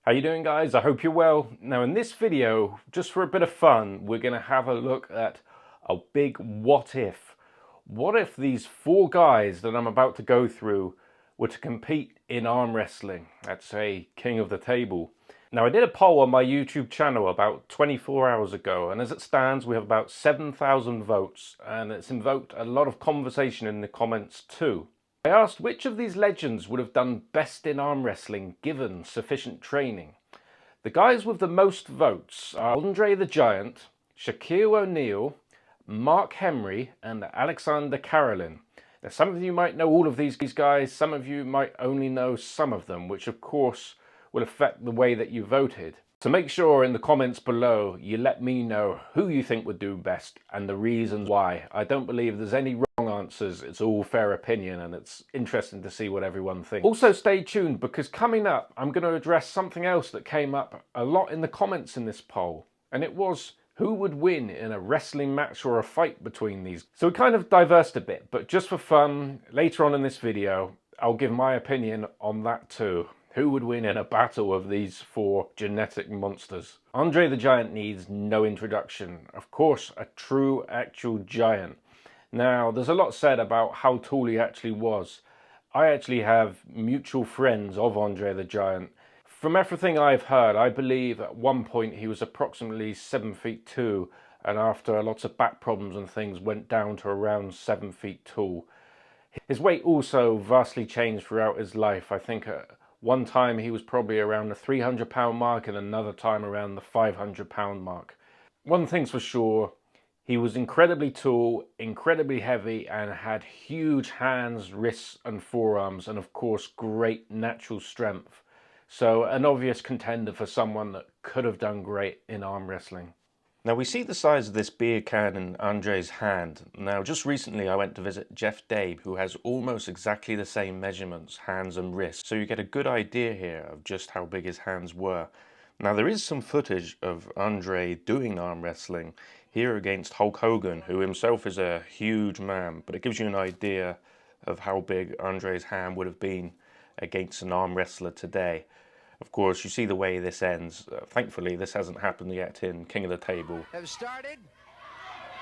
How you doing, guys? I hope you're well. Now in this video, just for a bit of fun, we're going to have a look at a big what if. What if these four guys that I'm about to go through were to compete in arm wrestling at, say, King of the Table? Now I did a poll on my YouTube channel about 24 hours ago, and as it stands we have about 7,000 votes, and it's invoked a lot of conversation in the comments too. I asked which of these legends would have done best in arm wrestling given sufficient training. The guys with the most votes are Andre the Giant, Shaquille O'Neal, Mark Henry and Aleksandr Karelin. Now some of you might know all of these guys, some of you might only know some of them, which of course will affect the way that you voted. So make sure in the comments below you let me know who you think would do best and the reasons why. I don't believe there's any wrong answers, it's all fair opinion, and it's interesting to see what everyone thinks. Also stay tuned, because coming up I'm going to address something else that came up a lot in the comments in this poll, and it was who would win in a wrestling match or a fight between these. So we kind of diversed a bit, but just for fun, later on in this video I'll give my opinion on that too. Who would win in a battle of these four genetic monsters? Andre the Giant needs no introduction. Of course, a true, actual giant. Now, there's a lot said about how tall he actually was. I actually have mutual friends of Andre the Giant. From everything I've heard, I believe at one point he was approximately 7'2", and after lots of back problems and things went down to around 7 feet tall. His weight also vastly changed throughout his life. I think one time he was probably around the 300-pound mark and another time around the 500-pound mark. One thing's for sure, he was incredibly tall, incredibly heavy, and had huge hands, wrists and forearms, and of course great natural strength. So an obvious contender for someone that could have done great in arm wrestling. Now we see the size of this beer can in Andre's hand. Now just recently I went to visit Jeff Dabe, who has almost exactly the same measurements, hands and wrists. So you get a good idea here of just how big his hands were. Now there is some footage of Andre doing arm wrestling here against Hulk Hogan, who himself is a huge man, but it gives you an idea of how big Andre's hand would have been against an arm wrestler today. Of course, you see the way this ends. Thankfully, this hasn't happened yet in King of the Table. Have started.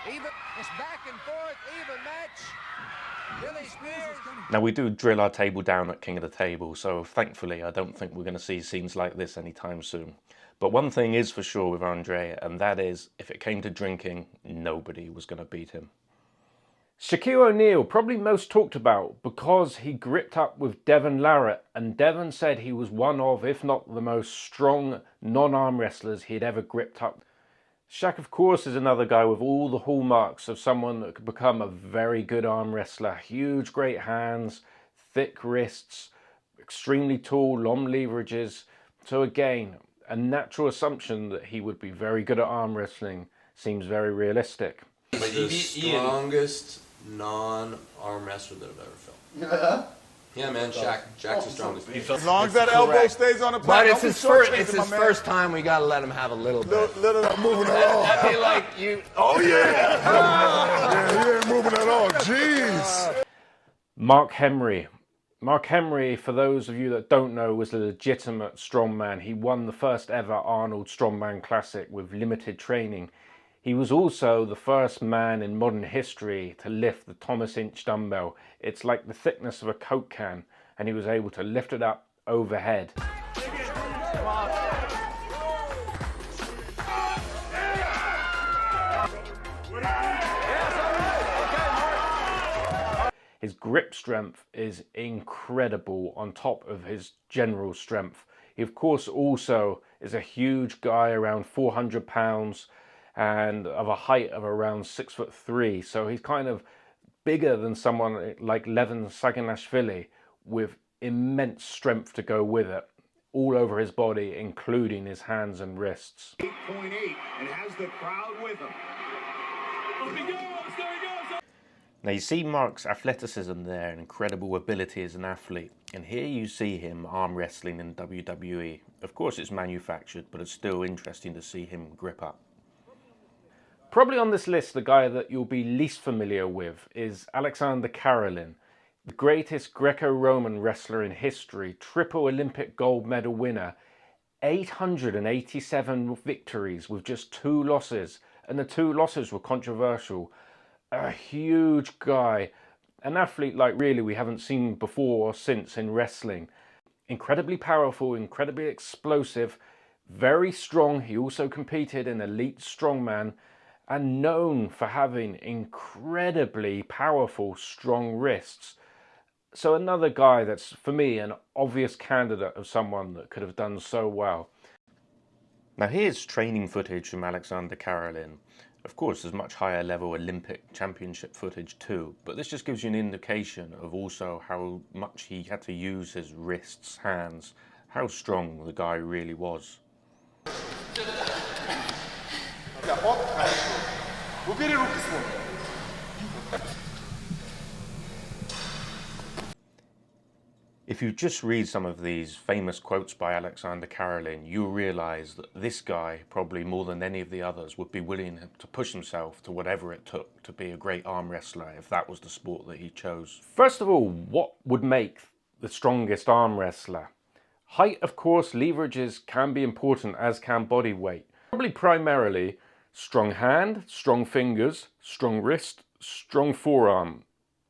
Even. It's back and forth. Even match. Billy Spears. Now, we do drill our table down at King of the Table, so thankfully, I don't think we're going to see scenes like this anytime soon. But one thing is for sure with Andre, and that is, if it came to drinking, nobody was going to beat him. Shaquille O'Neal, probably most talked about because he gripped up with devonlarratt, and Devon said he was one of, if not the most strong non-arm wrestlers he'd ever gripped up. Shaq, of course, is another guy with all the hallmarks of someone that could become a very good arm wrestler. Huge, great hands, thick wrists, extremely tall, long leverages. So again, a natural assumption that he would be very good at arm wrestling seems very realistic. The strongest non-arm wrestler that I've ever felt. Yeah, man, Shaq's the strongest. As long as that elbow stays on the But platform. it's his first time. We gotta let him have a little bit. Little moving at all. That'd be like you. Oh yeah. Yeah, he ain't moving at all. Jeez. Mark Henry. Mark Henry, for those of you that don't know, was a legitimate strongman. He won the first ever Arnold Strongman Classic with limited training. He was also the first man in modern history to lift the Thomas Inch dumbbell. It's like the thickness of a Coke can, and he was able to lift it up overhead. His grip strength is incredible on top of his general strength. He of course also is a huge guy, around 400 pounds, and of a height of around 6'3", so he's kind of bigger than someone like Levin Saginashvili, with immense strength to go with it, all over his body, including his hands and wrists. 8.8 and has the crowd with him. Up he goes, there he goes. Now you see Mark's athleticism there and incredible ability as an athlete, and here you see him arm wrestling in WWE. Of course it's manufactured, but it's still interesting to see him grip up. Probably on this list, the guy that you'll be least familiar with is Aleksandr Karelin, the greatest Greco-Roman wrestler in history, triple Olympic gold medal winner, 887 victories with just 2 losses, and the 2 losses were controversial. A huge guy, an athlete like really we haven't seen before or since in wrestling. Incredibly powerful, incredibly explosive, very strong. He also competed in elite strongman and known for having incredibly powerful, strong wrists. So another guy that's, for me, an obvious candidate of someone that could have done so well. Now here's training footage from Aleksandr Karelin. Of course, there's much higher level Olympic championship footage too, but this just gives you an indication of also how much he had to use his wrists, hands, how strong the guy really was. If you just read some of these famous quotes by Aleksandr Karelin, you'll realise that this guy, probably more than any of the others, would be willing to push himself to whatever it took to be a great arm wrestler if that was the sport that he chose. First of all, what would make the strongest arm wrestler? Height, of course, leverages can be important, as can body weight. Probably primarily strong hand, strong fingers, strong wrist, strong forearm.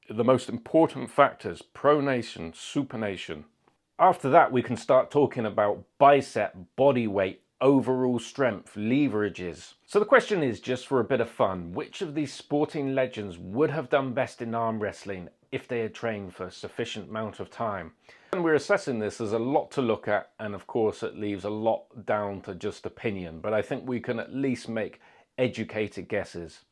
The most important factors: pronation, supination. After that, we can start talking about bicep, body weight, overall strength, leverages. So the question is, just for a bit of fun, which of these sporting legends would have done best in arm wrestling if they had trained for a sufficient amount of time? When we're assessing this, there's a lot to look at, and of course it leaves a lot down to just opinion, but I think we can at least make educated guesses.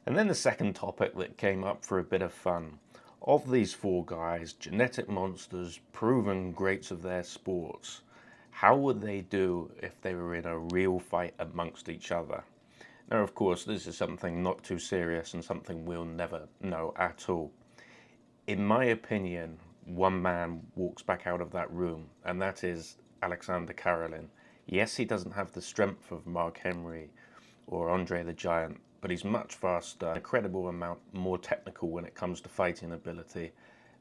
And then the second topic that came up for a bit of fun. Of these 4 guys, genetic monsters, proven greats of their sports, how would they do if they were in a real fight amongst each other? Now, of course, this is something not too serious and something we'll never know at all. In my opinion, one man walks back out of that room, and that is Aleksandr Karelin. Yes, he doesn't have the strength of Mark Henry or Andre the Giant, but he's much faster, an incredible amount more technical when it comes to fighting ability,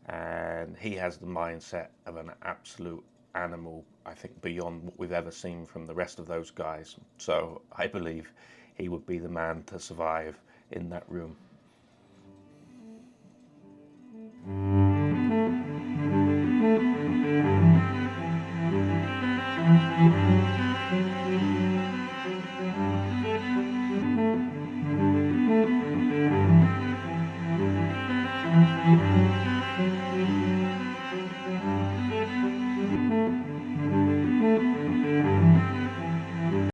and he has the mindset of an absolute animal, I think beyond what we've ever seen from the rest of those guys. So I believe he would be the man to survive in that room.